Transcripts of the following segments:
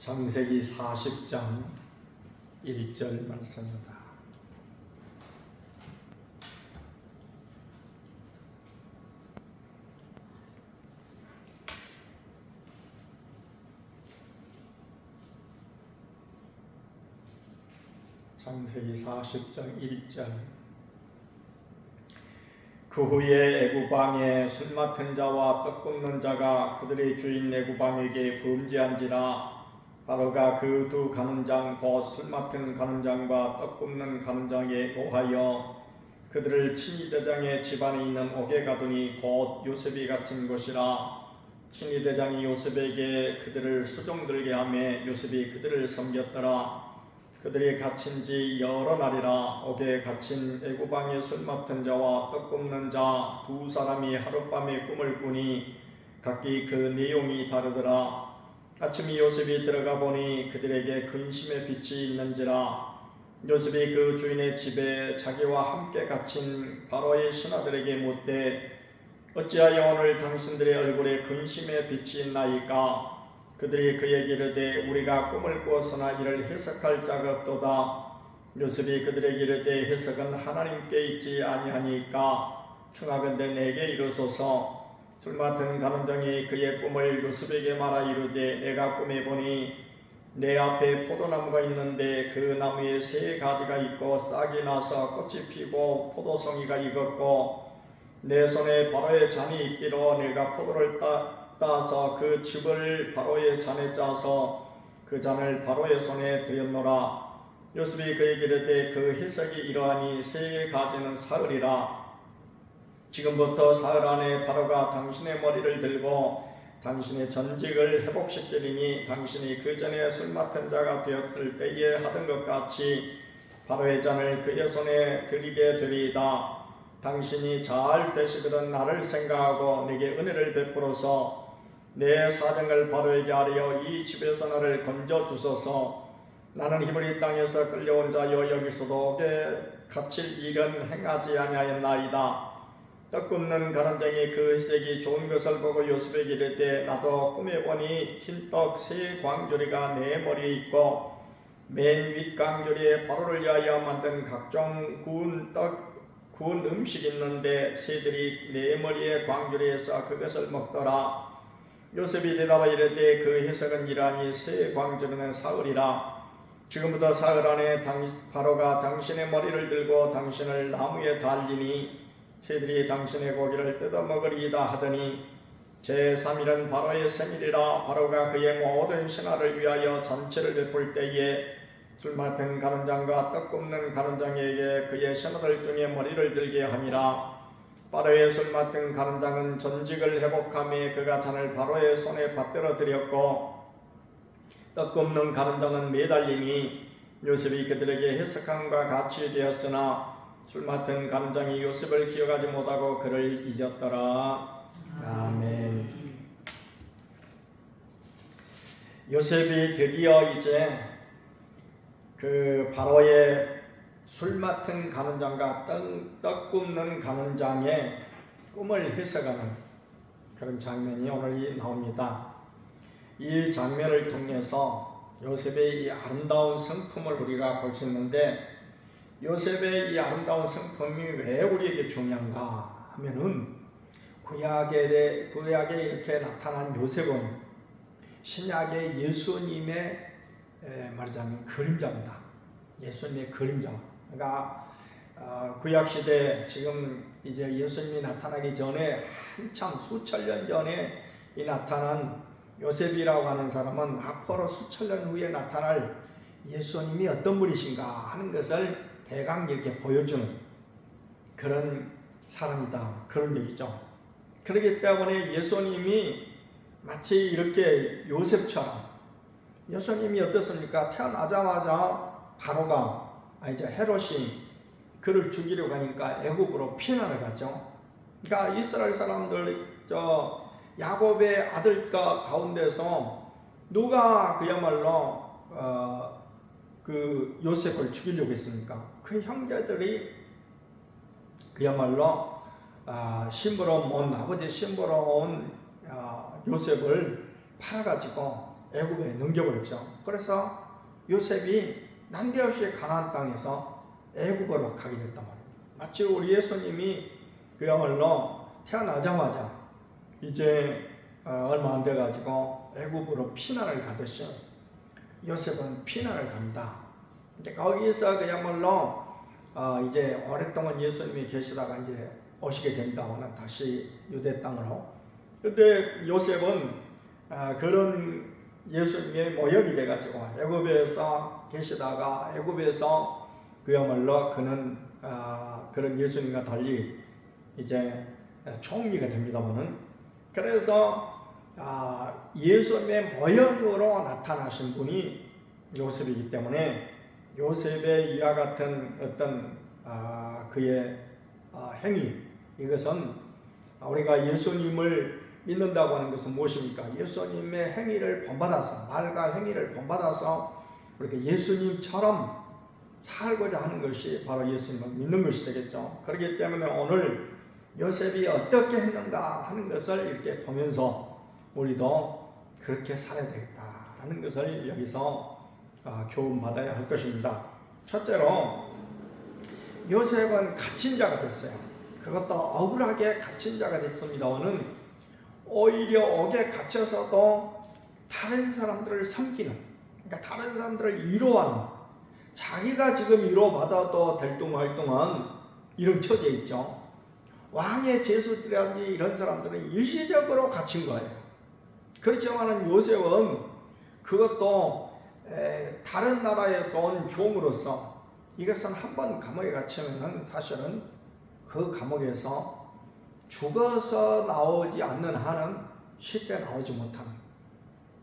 창세기 40장 1절 말씀입니다. 창세기 40장 1절. 그 후에 애굽 왕의 술 맡은 자와 떡 굽는 자가 그들의 주인 애굽 왕에게 범죄한지라. 바로가 그 두 간원장 곧 술 맡은 간원장과 떡 굽는 간원장에 고하여 그들을 친위대장의 집안에 있는 옥에 가두니 곧 요셉이 갇힌 곳이라. 친위대장이 요셉에게 그들을 수종들게 하매 요셉이 그들을 섬겼더라. 그들이 갇힌 지 여러 날이라. 옥에 갇힌 애굽 왕의 술 맡은 자와 떡 굽는 자 두 사람이 하룻밤에 꿈을 꾸니 각기 그 내용이 다르더라. 아침에 요셉이 들어가 보니 그들에게 근심의 빛이 있는지라. 요셉이 그 주인의 집에 자기와 함께 갇힌 바로의 신하들에게 묻되 어찌하여 오늘 당신들의 얼굴에 근심의 빛이 있나이까. 그들이 그에게 이르되 우리가 꿈을 꾸었으나 이를 해석할 자가 없도다. 요셉이 그들에게 이르되 해석은 하나님께 있지 아니하니까 청하건대 내게 이르소서. 술 맡은 간원장이 그의 꿈을 요셉에게 말하 이르되 내가 꿈에 보니 내 앞에 포도나무가 있는데 그 나무에 세 가지가 있고 싹이 나서 꽃이 피고 포도송이가 익었고 내 손에 바로의 잔이 있기로 내가 포도를 따서 그 즙을 바로의 잔에 짜서 그 잔을 바로의 손에 드렸노라. 요셉이 그에게 이르되 그 해석이 이러하니 세 가지는 사흘이라. 지금부터 사흘 안에 바로가 당신의 머리를 들고 당신의 전직을 회복시키리니 당신이 그 전에 술 맡은 자가 되었을 때에 하던 것 같이 바로의 잔을 그의 손에 드리게 되리이다. 당신이 잘 되시거든 나를 생각하고 내게 은혜를 베풀어서 내 사정을 바로에게 아뢰어 이 집에서 나를 건져 주소서. 나는 히브리 땅에서 끌려온 자여 여기서도 옥에 갇힐 일은 행하지 아니하였나이다. 떡 굽는 간원장이 그 회색이 좋은 것을 보고 요셉에게 이르되 나도 꿈에 보니 흰떡 세 광조리가 내 머리에 있고 맨 윗 광조리에 바로를 위하여 만든 각종 구운 음식이 있는데 새들이 내 머리에 광조리에서 그것을 먹더라. 요셉이 대답하여 이르되 그 해석은 이러하니 세 광조리는 사흘이라. 지금부터 사흘 안에 바로가 당신의 머리를 들고 당신을 나무에 달리니 새들이 당신의 고기를 뜯어먹으리이다 하더니 제3일은 바로의 생일이라. 바로가 그의 모든 신하를 위하여 잔치를 베풀 때에 술 맡은 간원장과 떡 굽는 간원장에게 그의 신하들 중에 머리를 들게 하니라. 바로의 술 맡은 간원장은 전직을 회복하며 그가 잔을 바로의 손에 받들어 드렸고 떡 굽는 간원장은 매달리니 요셉이 그들에게 해석함과 같이 되었으나 술 맡은 간원장이 요셉을 기억하지 못하고 그를 잊었더라. 아멘. 요셉이 드디어 이제 그 바로의 술 맡은 간원장과 떡 굽는 간원장의 꿈을 해석하는 그런 장면이 오늘 나옵니다. 이 장면을 통해서 요셉의 이 아름다운 성품을 우리가 볼 수 있는데 요셉의 이 아름다운 성품이 왜 우리에게 중요한가 하면은 구약에 이렇게 나타난 요셉은 신약의 예수님의 말하자면 그림자입니다. 예수님의 그림자. 그러니까 구약 시대 지금 이제 예수님이 나타나기 전에 한참 수천 년 전에 이 나타난 요셉이라고 하는 사람은 앞으로 수천 년 후에 나타날 예수님이 어떤 분이신가 하는 것을 대강 이렇게 보여주는 그런 사람이다. 그런 얘기죠. 그렇기 때문에 예수님이 마치 이렇게 요셉처럼 예수님이 어떻습니까? 태어나자마자 바로가 이제 헤롯이 그를 죽이려고 하니까 애굽으로 피난을 가죠. 그러니까 이스라엘 사람들 야곱의 아들과 가운데서 누가 그야말로 그 요셉을 죽이려고 했습니까? 그 형제들이 그야말로 아버지 심부러 온 요셉을 팔아가지고 애굽에 넘겨버렸죠. 그래서 요셉이 난데없이 가나안 땅에서 애굽으로 가게 됐단 말이에요. 마치 우리 예수님이 그야말로 태어나자마자 이제 얼마 안 돼가지고 애굽으로 피난을 가듯이 요셉은 피난을 간다. 근데 거기서 그야말로 이제 오랫동안 예수님이 계시다가 이제 오시게 된다고는 다시 유대 땅으로. 근데 요셉은 그런 예수님의 모형이 돼가지고 애굽에서 계시다가 애굽에서 그야말로 그는 그런 예수님과 달리 이제 총리가 됩니다만은, 그래서 예수님의 모형으로 나타나신 분이 요셉이기 때문에 요셉의 이와 같은 어떤 그의 행위, 이것은 우리가 예수님을 믿는다고 하는 것은 무엇입니까? 예수님의 행위를 본받아서, 말과 행위를 본받아서 우리가 예수님처럼 살고자 하는 것이 바로 예수님을 믿는 것이 되겠죠. 그렇기 때문에 오늘 요셉이 어떻게 했는가 하는 것을 이렇게 보면서 우리도 그렇게 살아야 되겠다라는 것을 여기서 교훈받아야 할 것입니다. 첫째로 요셉은 갇힌 자가 됐어요. 그것도 억울하게 갇힌 자가 됐습니다는 오히려 옥에 갇혀서도 다른 사람들을 섬기는, 그러니까 다른 사람들을 위로하는, 자기가 지금 위로받아도 델뚱말뚱한 이런 처지에 있죠. 왕의 제수들이라든지 이런 사람들은 일시적으로 갇힌 거예요. 그렇지만 요셉은 그것도 다른 나라에서 온 종으로서, 이것은 한번 감옥에 갇히면 사실은 그 감옥에서 죽어서 나오지 않는 한은 쉽게 나오지 못하는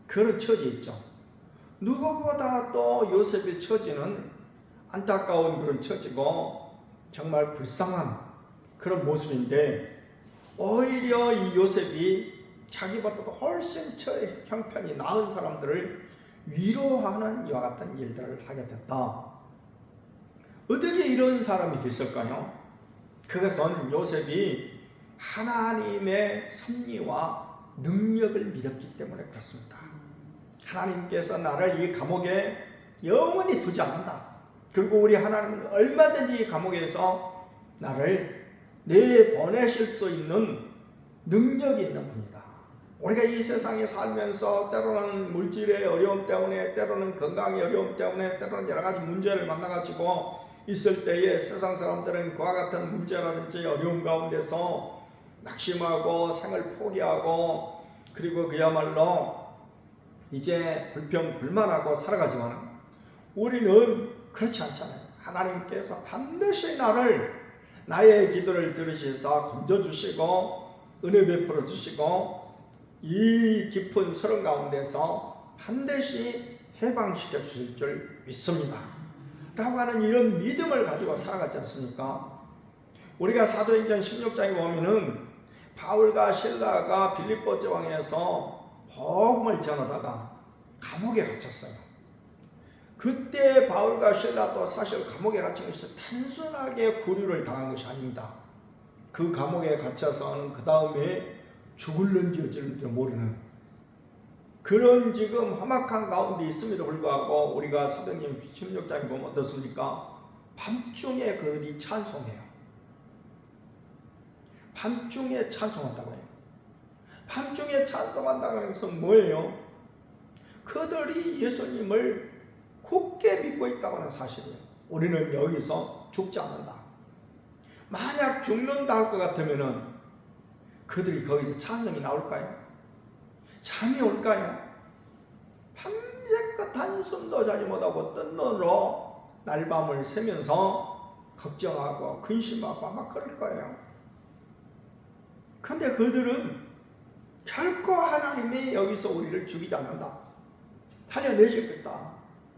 그런 처지에 있죠. 누구보다 또 요셉의 처지는 안타까운 그런 처지고 정말 불쌍한 그런 모습인데, 오히려 이 요셉이 자기보다도 훨씬 형편이 나은 사람들을 위로하는 이와 같은 일들을 하게 됐다. 어떻게 이런 사람이 됐을까요? 그것은 요셉이 하나님의 섭리와 능력을 믿었기 때문에 그렇습니다. 하나님께서 나를 이 감옥에 영원히 두지 않는다. 그리고 우리 하나님은 얼마든지 이 감옥에서 나를 내보내실 수 있는 능력이 있는 분이다. 우리가 이 세상에 살면서 때로는 물질의 어려움 때문에, 때로는 건강의 어려움 때문에, 때로는 여러 가지 문제를 만나가지고 있을 때에 세상 사람들은 그와 같은 문제라든지 어려움 가운데서 낙심하고 생을 포기하고, 그리고 그야말로 이제 불평불만하고 살아가지만 우리는 그렇지 않잖아요. 하나님께서 반드시 나의 기도를 들으셔서 건져주시고 은혜 베풀어 주시고 이 깊은 서름 가운데서 반드시 해방시켜 주실 줄 믿습니다 라고 하는 이런 믿음을 가지고 살아갔지 않습니까? 우리가 사도행전 16장에 보면은 바울과 실라가 빌립보 지방에서 복음을 전하다가 감옥에 갇혔어요. 그때 바울과 실라도 사실 감옥에 갇힌 것이 단순하게 구류를 당한 것이 아닙니다. 그 감옥에 갇혀서는 그 다음에 죽을는지 어쩔는지 모르는 그런 지금 험악한 가운데 있음에도 불구하고 우리가 사도행전 16장에 보면 어떻습니까? 밤중에 그들이 찬송해요. 밤중에 찬송한다고 해요. 밤중에 찬송한다고 하는 것은 뭐예요? 그들이 예수님을 굳게 믿고 있다고 하는 사실이에요. 우리는 여기서 죽지 않는다. 만약 죽는다 할 것 같으면은 그들이 거기서 찬송이 나올까요? 잠이 올까요? 밤새껏 한숨도 자지 못하고 뜬 눈으로 날밤을 새면서 걱정하고 근심하고 아마 그럴 거예요. 근데 그들은 결코 하나님이 여기서 우리를 죽이지 않는다, 살려내실 거다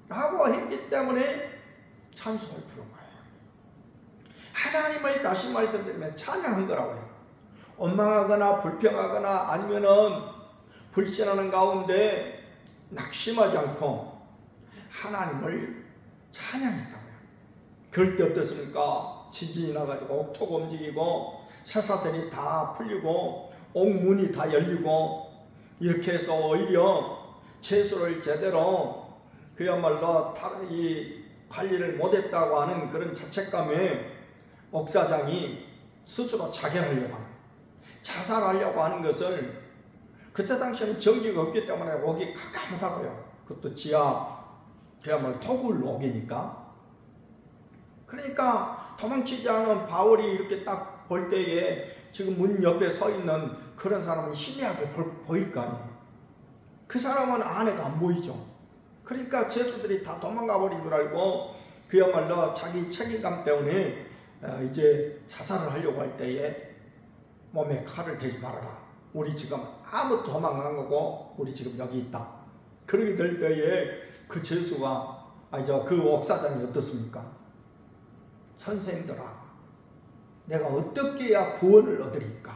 라고 했기 때문에 찬송을 부른 거예요. 하나님을 다시 말씀드리면 찬양한 거라고 해요. 원망하거나 불평하거나 아니면은 불신하는 가운데 낙심하지 않고 하나님을 찬양했다고요. 그럴 때 어떻습니까? 지진이 나가지고 옥토가 움직이고 쇠사슬이 다 풀리고 옥문이 다 열리고 이렇게 해서 오히려 채소를 제대로 그야말로 이 관리를 못했다고 하는 그런 자책감에 목사장이 스스로 자결하려고 하는, 자살하려고 하는 것을, 그때 당시에는 전기가 없기 때문에 오기 깜깜하다고요. 그것도 지하 그야말로 토굴 옥이니까. 그러니까 도망치지 않은 바울이 이렇게 딱 볼 때에 지금 문 옆에 서 있는 그런 사람은 희미하게 보일 거 아니에요. 그 사람은 안에가 안 보이죠. 그러니까 죄수들이 다 도망가 버린 줄 알고 그야말로 자기 책임감 때문에 이제 자살을 하려고 할 때에 몸에 칼을 대지 말아라. 우리 지금 아무도 도망 안 가고 우리 지금 여기 있다. 그렇게 될 때에 그 죄수가 그 옥사장이 어떻습니까? 선생님들아, 내가 어떻게 해야 구원을 얻으리까?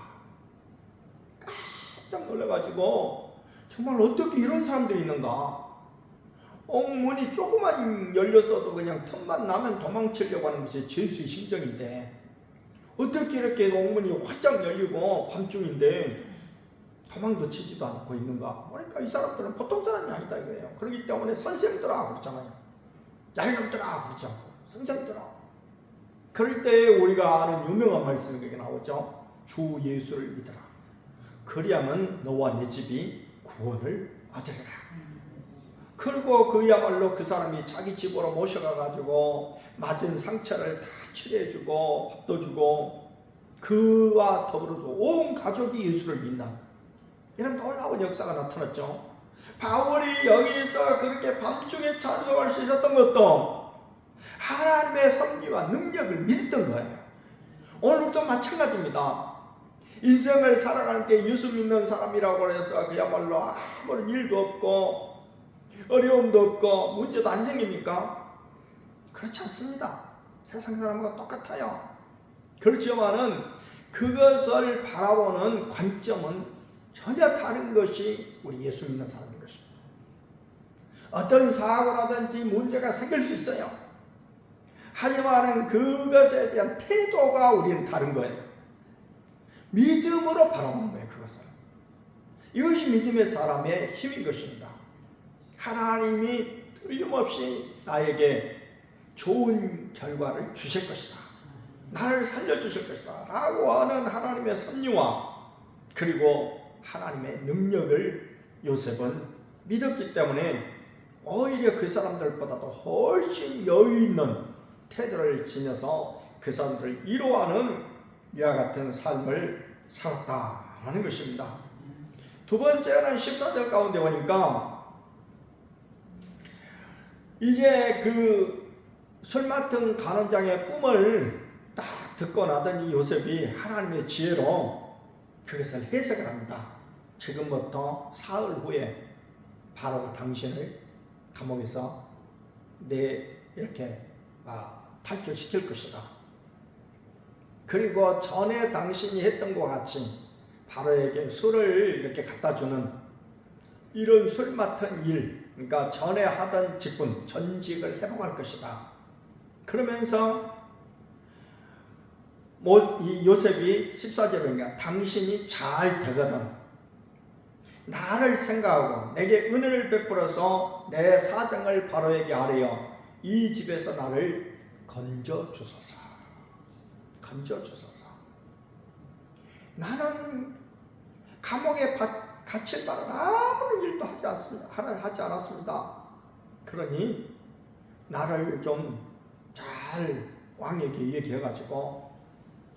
깜짝 놀라가지고 정말 어떻게 이런 사람들이 있는가? 옥문이 조그만 열렸어도 그냥 틈만 나면 도망치려고 하는 것이 죄수의 심정인데, 어떻게 이렇게 옥문이 활짝 열리고 밤중인데 도망도 치지도 않고 있는가? 그러니까 이 사람들은 보통 사람이 아니다 이거예요. 그렇기 때문에 선생들아 그러잖아요. 야이놈들아 그러지 않고 선생들아. 그럴 때 우리가 아는 유명한 말씀이 여기 나오죠. 주 예수를 믿어라. 그리하면 너와 내 집이 구원을 얻으리라. 그리고 그야말로 그 사람이 자기 집으로 모셔가가지고 맞은 상처를 다 치료해주고 밥도 주고 그와 더불어서 온 가족이 예수를 믿는 이런 놀라운 역사가 나타났죠. 바울이 여기서 그렇게 밤중에 찬송할 수 있었던 것도 하나님의 섭리와 능력을 믿었던 거예요. 오늘도 마찬가지입니다. 인생을 살아갈 때 예수 믿는 사람이라고 해서 그야말로 아무런 일도 없고 어려움도 없고 문제도 안 생깁니까? 그렇지 않습니다. 세상 사람과 똑같아요. 그렇지만은 그것을 바라보는 관점은 전혀 다른 것이 우리 예수 믿는 사람인 것입니다. 어떤 사고라든지 문제가 생길 수 있어요. 하지만 그것에 대한 태도가 우리는 다른 거예요. 믿음으로 바라보는 거예요. 그것을. 이것이 믿음의 사람의 힘인 것입니다. 하나님이 틀림없이 나에게 좋은 결과를 주실 것이다. 나를 살려주실 것이다. 라고 하는 하나님의 섭리와 그리고 하나님의 능력을 요셉은 믿었기 때문에 오히려 그 사람들보다도 훨씬 여유 있는 태도를 지녀서 그 사람들을 위로하는 이와 같은 삶을 살았다라는 것입니다. 두 번째는 14절 가운데 보니까 이제 그 술 맡은 간원장의 꿈을 딱 듣고 나더니 요셉이 하나님의 지혜로 그것을 해석을 합니다. 지금부터 사흘 후에 바로가 당신을 감옥에서 이렇게 탈출시킬 것이다. 그리고 전에 당신이 했던 것 같이 바로에게 술을 이렇게 갖다 주는 이런 술 맡은 일, 그러니까 전에 하던 직분, 전직을 회복할 것이다. 그러면서 이 요셉이 14절에 당신이 잘 되거든 나를 생각하고 내게 은혜를 베풀어서 내 사정을 바로에게 아뢰어 이 집에서 나를 건져 주소서. 건져 주소서. 나는 감옥에 갇힐 바는 아무런 일도 하지 않았습니다. 그러니 나를 좀 잘 왕에게 얘기해가지고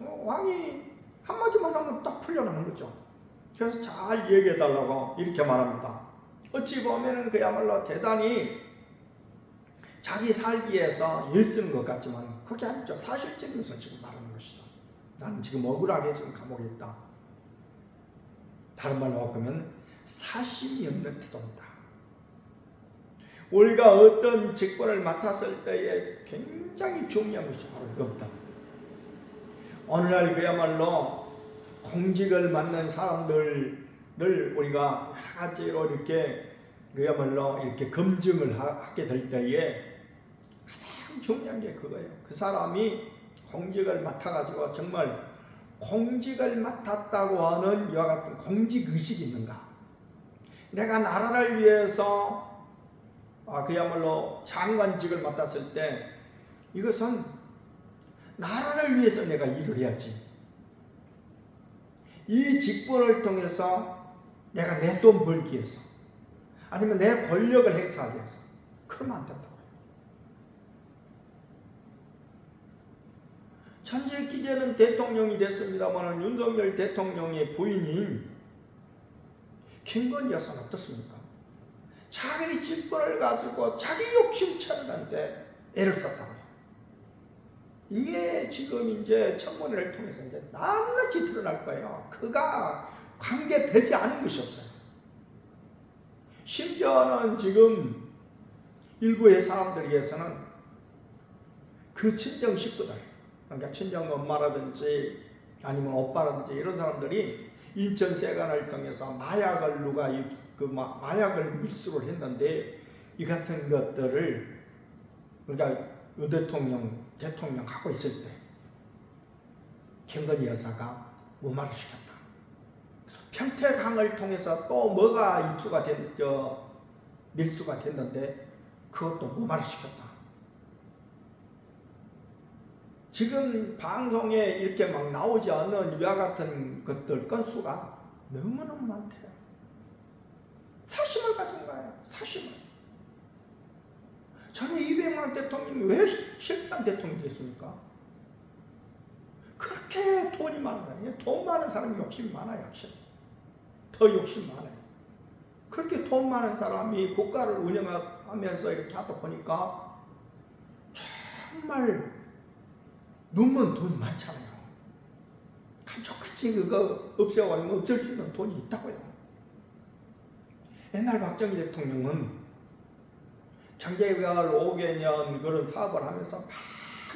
왕이 한마디만 하면 딱 풀려나는 거죠. 그래서 잘 얘기해달라고 이렇게 말합니다. 어찌 보면은 그야말로 대단히 자기 살기 위해서 애쓰는 것 같지만 그게 아니죠. 사실적인 것을 지금 말하는 것이죠. 나는 지금 억울하게 지금 감옥에 있다. 다른 말로 바꾸면 사심이 없는 태도입니다. 우리가 어떤 직분을 맡았을 때에 굉장히 중요한 것이 바로 이겁니다. 오늘날 그야말로 공직을 맡는 사람들을 우리가 여러 가지로 이렇게 그야말로 이렇게 검증을 하게 될 때에 가장 중요한 게 그거예요. 그 사람이 공직을 맡아가지고 정말 공직을 맡았다고 하는 이와 같은 공직의식이 있는가? 내가 나라를 위해서 그야말로 장관직을 맡았을 때 이것은 나라를 위해서 내가 일을 해야지. 이 직분을 통해서 내가 내 돈 벌기 위해서 아니면 내 권력을 행사하기 위해서 그러면 안 된다고요. 천재 기재는 대통령이 됐습니다만 윤석열 대통령의 부인인 김건희 여사는 어떻습니까? 자기 직분을 가지고 자기 욕심 채우는데 애를 썼다고요. 이게 지금 이제 청문회를 통해서 이제 낱낱이 드러날 거예요. 그가 관계되지 않은 것이 없어요. 심지어는 지금 일부의 사람들에게서는 그 친정 식구들, 그러니까 친정 엄마라든지 아니면 오빠라든지 이런 사람들이 인천 세관을 통해서 마약을 누가 마약을 밀수를 했는데 이 같은 것들을 그러니까 윤 대통령 하고 있을 때 김건희 여사가 무마를 시켰다. 평택항을 통해서 또 뭐가 밀수가 됐는데 그것도 무마를 시켰다. 지금 방송에 이렇게 막 나오지 않는 이와 같은 것들 건수가 너무너무 많대요. 사심을 가진 거예요. 사심을. 전에 이명박 대통령이 왜 실패한 대통령이 됐습니까? 그렇게 돈이 많은 거예요. 돈 많은 사람이 욕심이 많아요. 더 욕심 많아요. 그렇게 돈 많은 사람이 국가를 운영하면서 이렇게 하다 보니까 정말 눈먼 돈이 많잖아요. 감쪽같이 그거 없애버리면 없을 수 있는 돈이 있다고요. 옛날 박정희 대통령은 장제개발 5개년 그런 사업을 하면서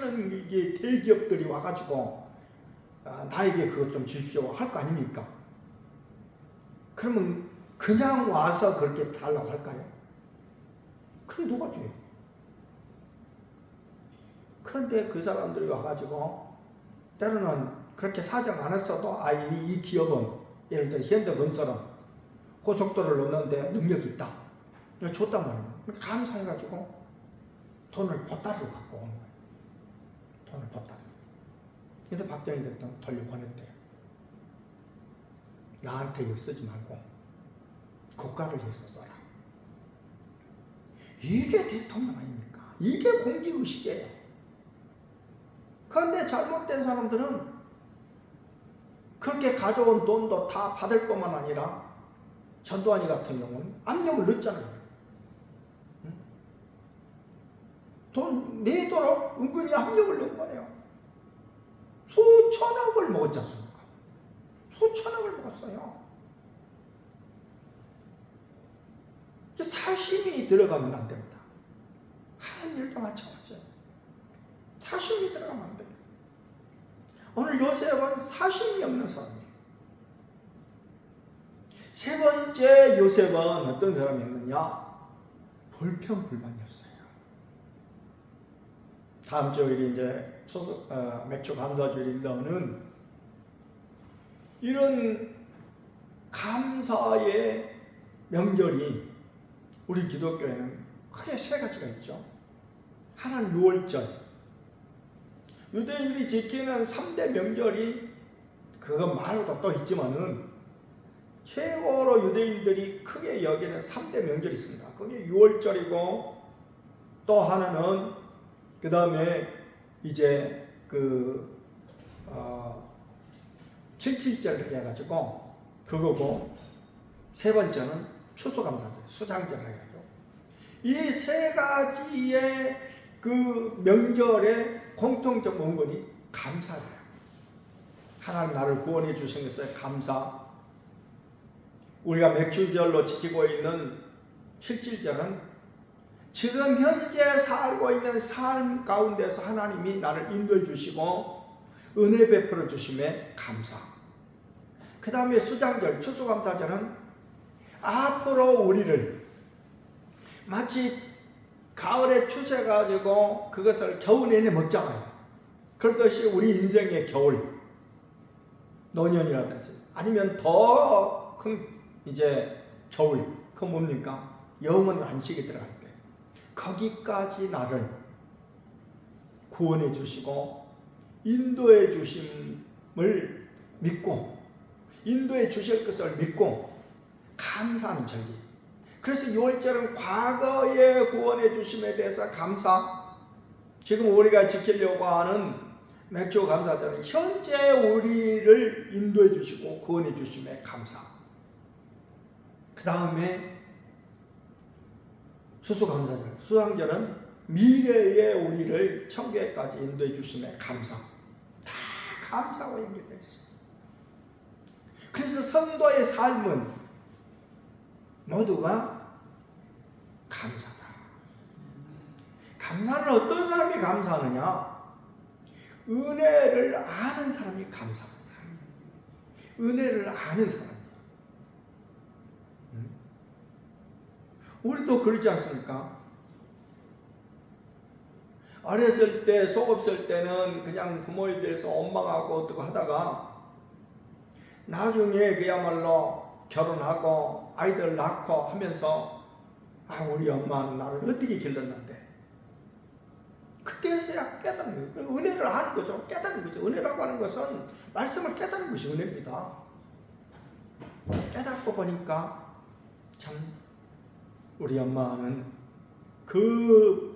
많은 이게 대기업들이 와가지고 나에게 그것 좀 주십시오 할 거 아닙니까? 그러면 그냥 와서 그렇게 달라고 할까요? 그럼 누가 줘요? 그런데 그 사람들이 와가지고 때로는 그렇게 사정 안 했어도 이 기업은 예를 들어 현대건설은 고속도로를 넣는데 능력이 있다. 줬단 말이에요. 감사해가지고 돈을 보따리로 갖고 오는 거예요. 돈을 보따리. 그래서 박정희 대통령 돌려보냈대요. 나한테 이거 쓰지 말고 국가를 위해서 써라. 이게 대통령 아닙니까? 이게 공직의식이에요. 그런데 잘못된 사람들은 그렇게 가져온 돈도 다 받을 뿐만 아니라 전두환이 같은 경우는 압력을 넣었잖아요. 돈 내도록 은근히 압력을 넣은 거예요. 수천억을 먹었지 않습니까? 수천억을 먹었어요. 사심이 들어가면 안 됩니다. 하는 일도 마찬가지예요. 사심이 들어가면 안 돼요. 오늘 요셉은 사심이 없는 사람이에요. 세 번째 요셉은 어떤 사람이었느냐? 불평불만이 없어요. 다음 주일이 이제 맥주 감사주일인데는 이런 감사의 명절이 우리 기독교에는 크게 세 가지가 있죠. 하나는 6월절. 유대인들이 지키는 3대 명절이 그것 말고도 또 있지만은 최고로 유대인들이 크게 여기는 3대 명절이 있습니다. 그게 6월절이고 또 하나는 그 다음에 이제 77절을 해가지고 그거고 세 번째는 추수감사절, 수장절 해가지고 이 세 가지의 그 명절의 공통적 원본이 감사예요. 하나님 나를 구원해 주신 것에 감사. 우리가 맥주절로 지키고 있는 77절은 지금 현재 살고 있는 삶 가운데서 하나님이 나를 인도해 주시고 은혜 베풀어 주심에 감사. 그 다음에 수장절, 추수감사절은 앞으로 우리를 마치 가을에 추수해가지고 그것을 겨우 내내 먹잖아요. 그렇듯이 우리 인생의 겨울, 노년이라든지 아니면 더 큰 이제 겨울, 그건 뭡니까? 영원 안식에 들어갈 때 거기까지 나를 구원해 주시고 인도해 주심을 믿고 인도해 주실 것을 믿고 감사하는 절기. 그래서 6월절은 과거의 구원해 주심에 대해서 감사, 지금 우리가 지키려고 하는 맥주 감사절은 현재 우리를 인도해 주시고 구원해 주심에 감사. 그 다음에 추수감사절, 수상절은 미래의 우리를 천국에까지 인도해 주심에 감사. 다 감사와 연결되어 있습니다. 그래서 성도의 삶은 모두가 감사다. 감사는 어떤 사람이 감사하느냐? 은혜를 아는 사람이 감사합니다. 은혜를 아는 사람이. 우리도 그렇지 않습니까? 어렸을 때, 속 없을 때는 그냥 부모에 대해서 원망하고 어떻게 하다가 나중에 그야말로 결혼하고 아이들 낳고 하면서 우리 엄마는 나를 어떻게 길렀는데 그때서야 깨닫는 거예요. 은혜를 아는 거죠. 깨닫는 거죠. 은혜라고 하는 것은 말씀을 깨닫는 것이 은혜입니다. 깨닫고 보니까 참 우리 엄마는 그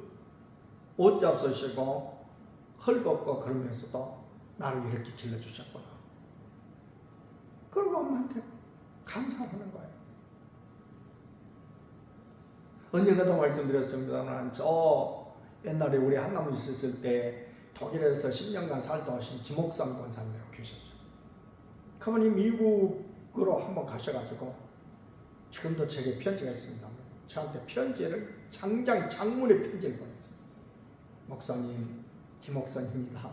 옷 잡수시고 헐벗고 그러면서도 나를 이렇게 길러주셨구나. 그리고 엄마한테 감사하는 거예요. 언젠가도 말씀드렸습니다만 저 옛날에 우리 한나무 있었을 때 독일에서 10년간 살다 오신 김옥삼 권사님이라고 계셨죠. 그분이 미국으로 한번 가셔가지고 지금도 제게 편지가 있습니다. 저한테 편지를 장문의 편지를 보냈어요. 목사님, 김옥선입니다.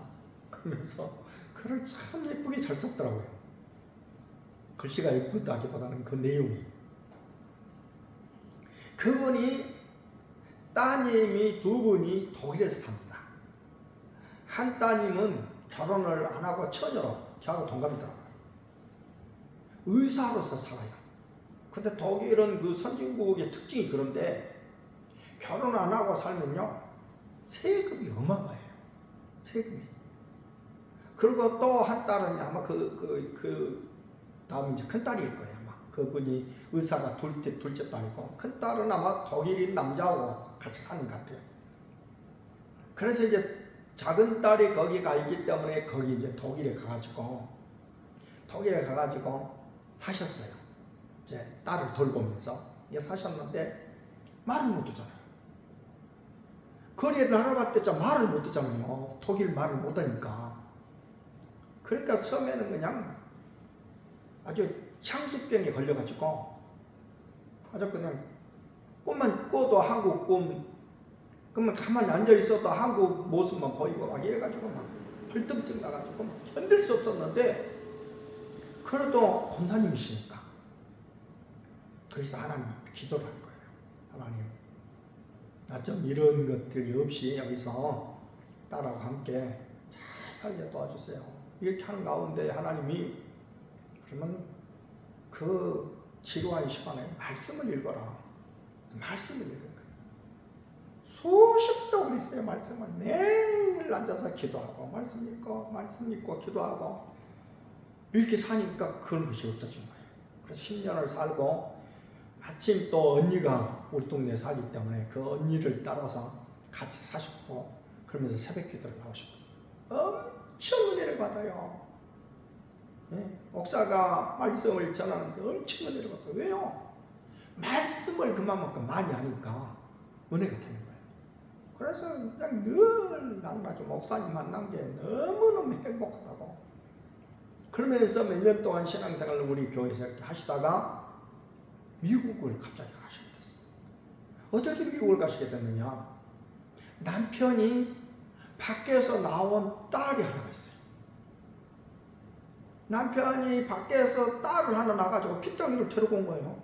그러면서 글을 참 예쁘게 잘 썼더라고요. 글씨가 예쁘다기보다는 그 내용이. 그분이 따님이 두 분이 독일에서 삽니다. 한 따님은 결혼을 안 하고 처녀로 저하고 동갑이더라고요. 의사로서 살아요. 근데 독일은 그 선진국의 특징이 그런데 결혼 안 하고 살면요 세금이 어마어마해요. 세금이. 그리고 또 한 딸은 아마 다음 이제 큰 딸일 거예요. 아마 그분이 의사가 둘째 딸이고 큰 딸은 아마 독일인 남자하고 같이 사는 것 같아요. 그래서 이제 작은 딸이 거기 가 있기 때문에 거기 이제 독일에 가가지고 사셨어요. 이제 딸을 돌보면서 이게 사셨는데 말을 못 듣잖아요. 거리에 나가봤자 말을 못 듣잖아요. 독일 말을 못 하니까. 그러니까 처음에는 그냥 아주 향수병에 걸려가지고 아주 그냥 꿈만 꿔도 한국 꿈, 그러면 가만히 앉아있어도 한국 모습만 보이고 막 이래가지고 막 벌떡 나가지고 막 견딜 수 없었는데 그래도 권사님이시니까 그래서 하나님 기도를 한 거예요. 하나님 나 좀 이런 것들이 없이 여기서 딸하고 함께 잘 살게 도와주세요. 이렇게 하는 가운데 하나님이 그러면 그 지루한 시간에 말씀을 읽어라. 말씀을 읽은 거예요. 수십 동을 했어요. 말씀을 매일 앉아서 기도하고 말씀 읽고 기도하고 이렇게 사니까 그런 것이 없어진 거예요. 그래서 10년을 살고 마침 또 언니가 우리 동네에 살기 때문에 그 언니를 따라서 같이 사셨고 그러면서 새벽 기도를 나오셨고 엄청 은혜를 받아요. 네? 목사가 말씀을 전하는데 엄청 은혜를 받아요. 왜요? 말씀을 그만큼 많이 하니까 은혜가 되는 거예요. 그래서 그냥 늘 나는 아주 목사님 만난 게 너무너무 행복하다고. 그러면서 몇 년 동안 신앙생활을 우리 교회에서 이렇게 하시다가 미국을 갑자기 가시게 됐어요. 어떻게 미국을 가시게 됐느냐? 남편이 밖에서 나온 딸이 하나가 있어요. 남편이 밖에서 딸을 하나 낳아가지고 핏덩이를 데리고 온 거예요.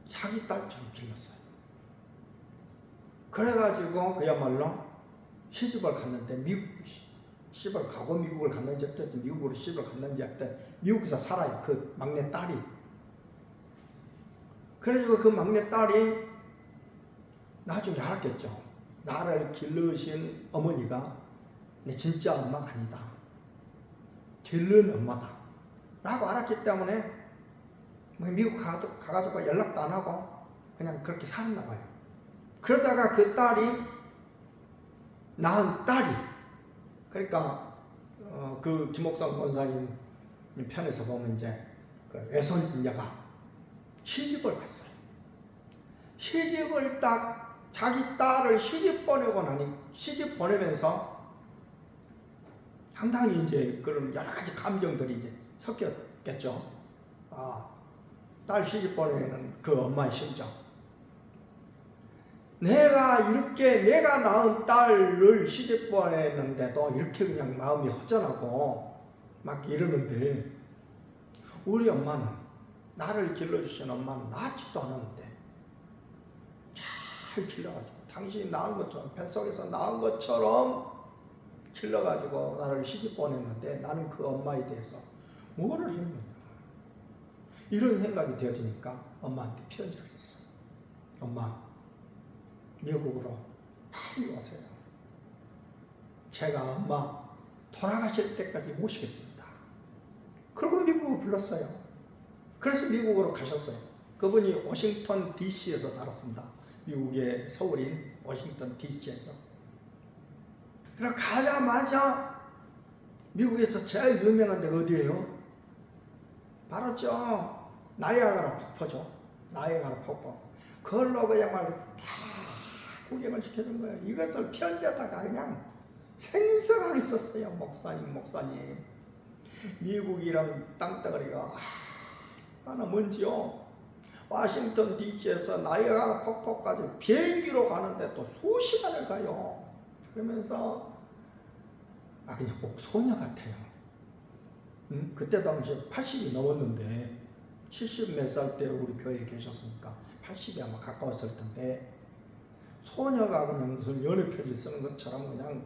자기 딸처럼 길렀어요. 그래가지고 그야말로 시집을 갔는데 시집을 가고 미국을 갔는지 어쨌든 미국으로 시집을 갔는지 하여튼 미국에서 살아요. 그 막내 딸이. 그래가지고 그 막내딸이 나중에 알았겠죠. 나를 길르신 어머니가 내 진짜 엄마가 아니다. 길른 엄마다. 라고 알았기 때문에 미국 가가지고 연락도 안 하고 그냥 그렇게 살았나 봐요. 그러다가 그 딸이 낳은 딸이 그러니까 그 김옥성 권사님 편에서 보면 이제 그 외손녀가 시집을 갔어요. 시집을 딱 자기 딸을 시집 보내고 나니 시집 보내면서 상당히 이제 그런 여러 가지 감정들이 이제 섞였겠죠. 딸 시집 보내는 그 엄마의 심정. 내가 낳은 딸을 시집 보내는데도 이렇게 그냥 마음이 허전하고 막 이러는데 우리 엄마는 나를 길러주신 엄마는 낳지도 않았는데 잘 길러가지고 당신이 낳은 것처럼 뱃속에서 낳은 것처럼 길러가지고 나를 시집 보냈는데 나는 그 엄마에 대해서 뭐를 했느냐 이런 생각이 되어지니까 엄마한테 편지를 썼어요. 엄마 미국으로 빨리 오세요. 제가 엄마 돌아가실 때까지 모시겠습니다. 그리고 미국을 불렀어요. 그래서 미국으로 가셨어요. 그분이 워싱턴 DC에서 살았습니다. 미국의 서울인 워싱턴 DC에서. 그래서 가자마자 미국에서 제일 유명한 데가 어디예요? 바로 저 나이아가라 폭포죠. 나이아가라 폭포. 그걸로 그야말로 다 구경을 시켜준 거예요. 이것을 편지하다가 그냥 생생하게 썼어요. 목사님. 미국이란 땅덩어리가 얼마나 먼지요. 워싱턴 DC에서 나이아가라 폭포까지 비행기로 가는데 또 수시간을 가요. 그러면서 그냥 꼭 소녀 같아요. 그때 당시에 80이 넘었는데 70 몇 살 때 우리 교회에 계셨으니까 80이 아마 가까웠을 텐데 소녀가 그냥 무슨 연애 편지 쓰는 것처럼 그냥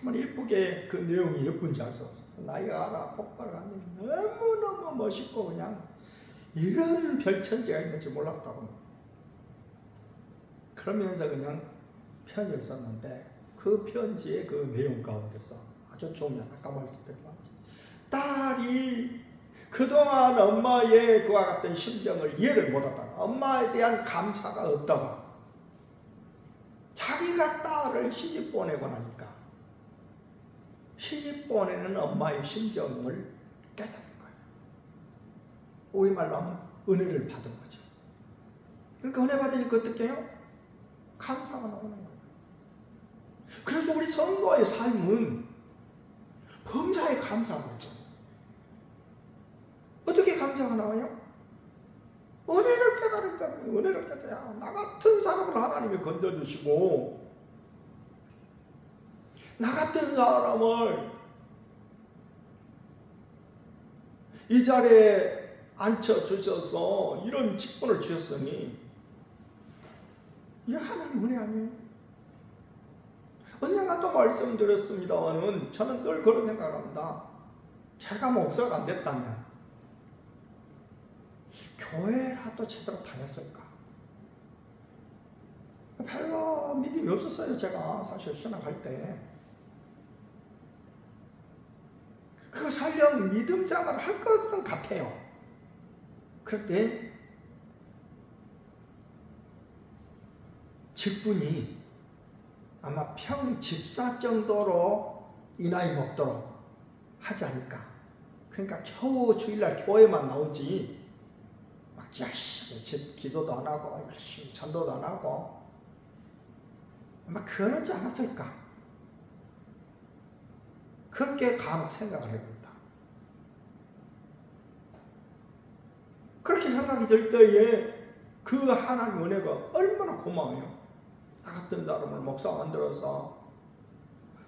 얼마나 예쁘게 그 내용이 예쁜지 알 수 없어요. 나이아가라 폭포를 갔는데 너무너무 멋있고 그냥 이런 별천지가 있는지 몰랐다고. 그러면서 그냥 편지를 썼는데 그 편지의 그 내용 가운데서 아주 중요한 아까 말씀드린 딸이 그동안 엄마의 그와 같은 심정을 이해를 못하다가 엄마에 대한 감사가 없다가 자기가 딸을 시집 보내고 나니까 시집 보내는 엄마의 심정을 깨달은 거예요. 우리말로 하면 은혜를 받은 거죠. 그러니까 은혜 받으니까 어떻게 해요? 감사가 나오는 거예요. 그래서 우리 성도의 삶은 범사에 감사하고 있죠. 어떻게 감사가 나와요? 은혜를 깨달은 거예요. 은혜를 깨달아야 나 같은 사람을 하나님이 건져주시고 나 같은 사람을 이 자리에 앉혀주셔서 이런 직분을 주셨으니 이게 하나님 은혜 아니에요? 언젠가 또 말씀드렸습니다만은 저는 늘 그런 생각을 합니다. 제가 목사가 안 됐다면 교회라도 제대로 다녔을까? 별로 믿음이 없었어요. 제가 사실 신학할 때. 그리고 설령 믿음 생활을 할 것은 같아요. 그때 직분이 아마 평집사 정도로 이 나이 먹도록 하지 않을까. 그러니까 겨우 주일날 교회만 나오지 막 열심히 기도도 안 하고 열심히 전도도 안 하고 아마 그러지 않았을까. 그렇게 간혹 생각을 해봅니다. 그렇게 생각이 들 때에 그 하나님 은혜가 얼마나 고마워요. 나 같은 사람을 목사 만들어서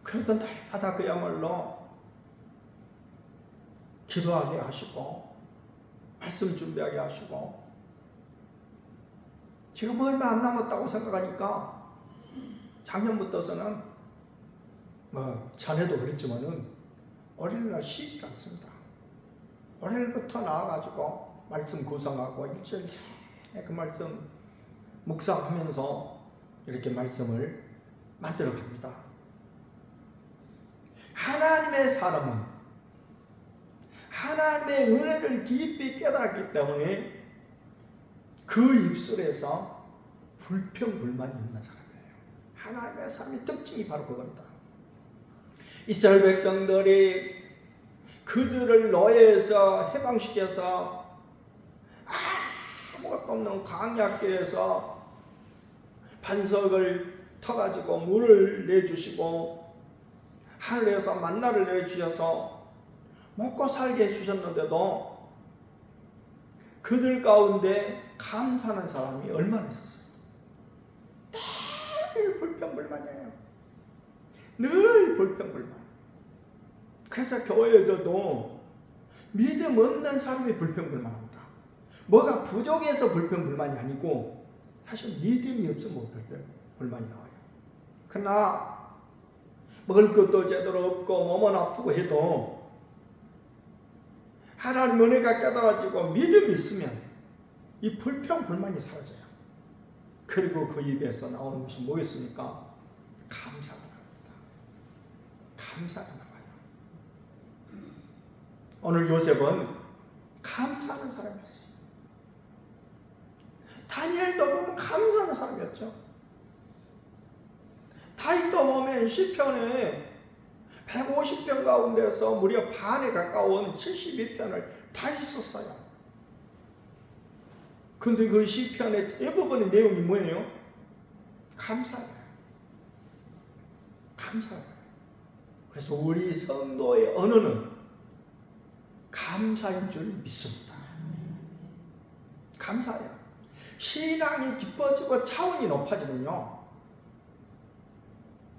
그래도 날마다 그야말로 기도하게 하시고 말씀 준비하게 하시고 지금 얼마 안 남았다고 생각하니까 작년부터서는 전에도 그랬지만은 어린이날 쉬지 않습니다. 어린이부터 나와가지고 말씀 구성하고 일주일 그 말씀 묵상하면서 이렇게 말씀을 만들어 갑니다. 하나님의 사람은 하나님의 은혜를 깊이 깨달았기 때문에 그 입술에서 불평불만이 없는 사람이에요. 하나님의 사람의 특징이 바로 그겁니다. 이스라엘 백성들이 그들을 노예에서 해방시켜서 아무것도 없는 광야길에서 반석을 터가지고 물을 내주시고 하늘에서 만나를 내주셔서 먹고 살게 해주셨는데도 그들 가운데 감사하는 사람이 얼마나 있었어요? 늘 불평불만이에요. 늘 불평불만. 그래서 교회에서도 믿음 없는 사람이 불평불만합니다. 뭐가 부족해서 불평불만이 아니고 사실 믿음이 없으면 불평불만이 나와요. 그러나 먹을 것도 제대로 없고 몸은 아프고 해도 하나님 은혜가 깨달아지고 믿음이 있으면 이 불평불만이 사라져요. 그리고 그 입에서 나오는 것이 뭐겠습니까? 감사가 나옵니다. 감사가 나와요. 오늘 요셉은 감사하는 사람이었어요. 다니엘도 보면 감사하는 사람이었죠. 다윗도 보면 시편에 150편 가운데서 무려 반에 가까운 72편을 다 썼어요. 근데 그 시편의 대부분의 내용이 뭐예요? 감사예요. 감사예요. 그래서 우리 성도의 언어는 감사인 줄 믿습니다. 감사해요. 신앙이 깊어지고 차원이 높아지면요,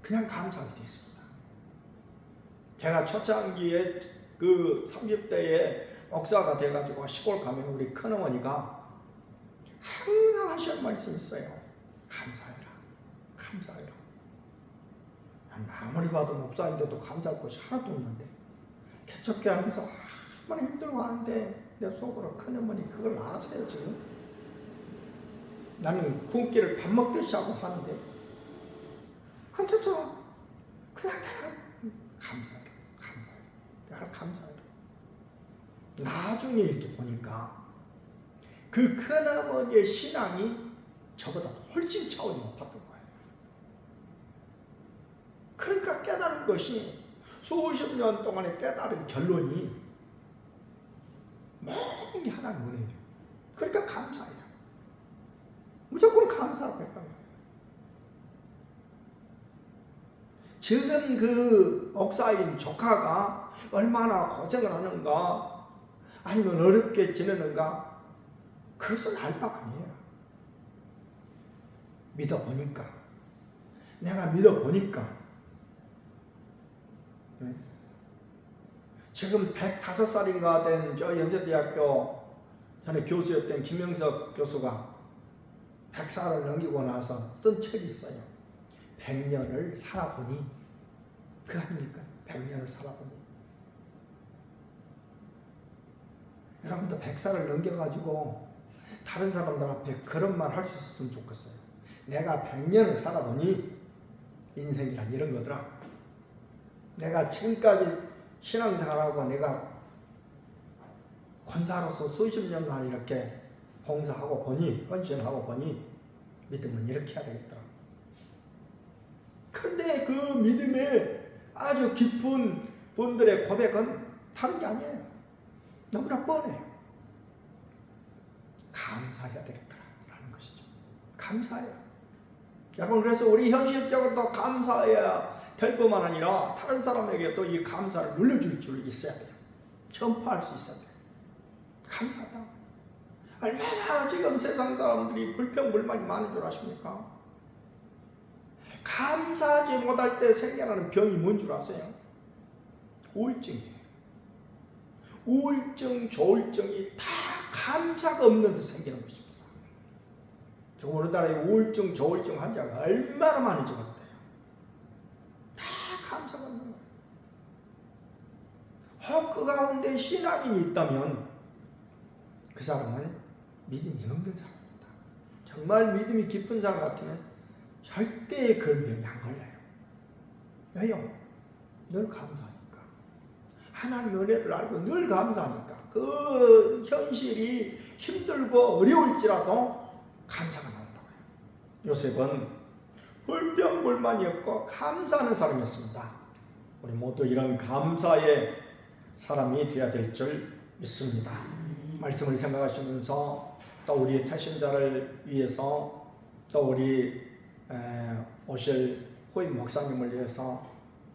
그냥 감사하게 되어 있습니다. 제가 초창기에 그 30대에 목사가 돼가지고 시골 가면 우리 큰어머니가 항상 하시는 말씀이 있어요. 감사해라. 감사해라. 아무리 봐도 목사인데도 감사할 것이 하나도 없는데 개척기 하면서 얼마나 힘들고 하는데 내 속으로 큰어머니 그걸 아세요 지금? 나는 굶기를 밥 먹듯이 하고 하는데 근데도 그냥 감사해라. 내가 감사해라. 나중에 이렇게 보니까 그 큰어머니의 신앙이 저보다 훨씬 차원이 높았던 거예요. 그러니까 깨달은 것이 수십 년 동안에 깨달은 결론이 모든 게 하나님 은혜예요. 그러니까 감사해요. 무조건 감사하고 했던 거예요. 지금 그 목사인 조카가 얼마나 고생을 하는가, 아니면 어렵게 지내는가, 그것은 알 바가 아니에요. 믿어보니까, 내가 믿어보니까, 지금 105살인가 된 저 연세대학교 전에 교수였던 김영석 교수가 100살을 넘기고 나서 쓴 책이 있어요. 100년을 살아보니, 그거 아닙니까? 100년을 살아보니. 여러분도 100살을 넘겨가지고 다른 사람들 앞에 그런 말 할 수 있었으면 좋겠어요. 내가 100년을 살아보니 인생이란 이런 거더라. 내가 지금까지 신앙생활하고 내가 권사로서 수십 년간 이렇게 봉사하고 보니, 헌신하고 보니 믿음은 이렇게 해야 되겠더라. 그런데 그 믿음에 아주 깊은 분들의 고백은 다른 게 아니에요. 너무나 뻔해요. 감사해야 되겠다라는 것이죠. 감사해요. 여러분, 그래서 우리 현실적으로도 감사해야 될 뿐만 아니라 다른 사람에게 또 이 감사를 물려줄 줄 있어야 돼요. 전파할 수 있어야 돼요. 감사하다. 얼마나 지금 세상 사람들이 불평불만이 많은 줄 아십니까? 감사하지 못할 때 생겨나는 병이 뭔 줄 아세요? 우울증이에요. 우울증, 조울증이 다 감사가 없는 데 생기는 것입니다. 지금 우리나라에 우울증, 조울증 환자가 얼마나 많은지 몰라요. 다 감사가 없는 거예요. 혹 그 가운데 신앙인이 있다면 그 사람은 믿음이 없는 사람입니다. 정말 믿음이 깊은 사람 같으면 절대 그 병이 안 걸려요. 왜요? 늘 감사하니까. 하나님의 은혜를 알고 늘 감사하니까. 그 현실이 힘들고 어려울지라도 감사가 나온다고요. 요셉은 불평불만이 없고 감사하는 사람이었습니다. 우리 모두 이런 감사의 사람이 되어야 될 줄 믿습니다. 말씀을 생각하시면서 또 우리 태신자를 위해서 또 우리 오실 후임 목사님을 위해서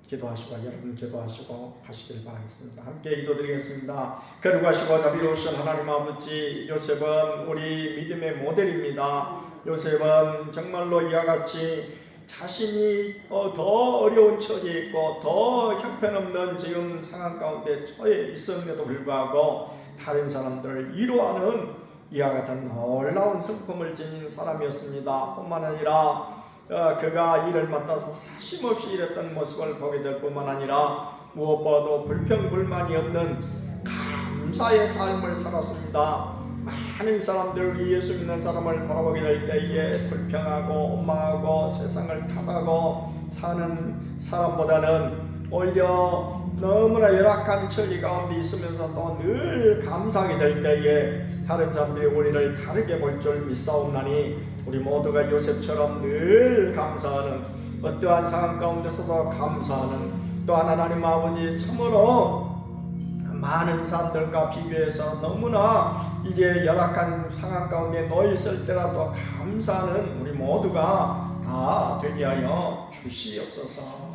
기도하시고 여러분 기도하시고 하시길 바라겠습니다. 함께 기도드리겠습니다. 거룩하시고 자비로우신 하나님 아버지, 요셉은 우리 믿음의 모델입니다. 요셉은 정말로 이와 같이 자신이 더 어려운 처지에 있고 더 형편없는 지금 상황 가운데 처해 있음에도 불구하고 다른 사람들을 위로하는 이와 같은 놀라운 성품을 지닌 사람이었습니다. 뿐만 아니라 그가 일을 맡아서 사심없이 일했던 모습을 보게 될 뿐만 아니라 무엇보다도 불평불만이 없는 감사의 삶을 살았습니다. 많은 사람들, 예수 믿는 사람을 바라보게 될 때에 불평하고 원망하고 세상을 탓하고 사는 사람보다는 오히려 너무나 열악한 처지 가운데 있으면서도 늘 감사하게 될 때에 다른 사람들이 우리를 다르게 볼 줄 믿사옵나니 우리 모두가 요셉처럼 늘 감사하는, 어떠한 상황 가운데서도 감사하는, 또한 하나님 아버지 참으로 많은 사람들과 비교해서 너무나 이게 열악한 상황 가운데 놓여 있을 때라도 감사하는 우리 모두가 다 되게 하여 주시옵소서.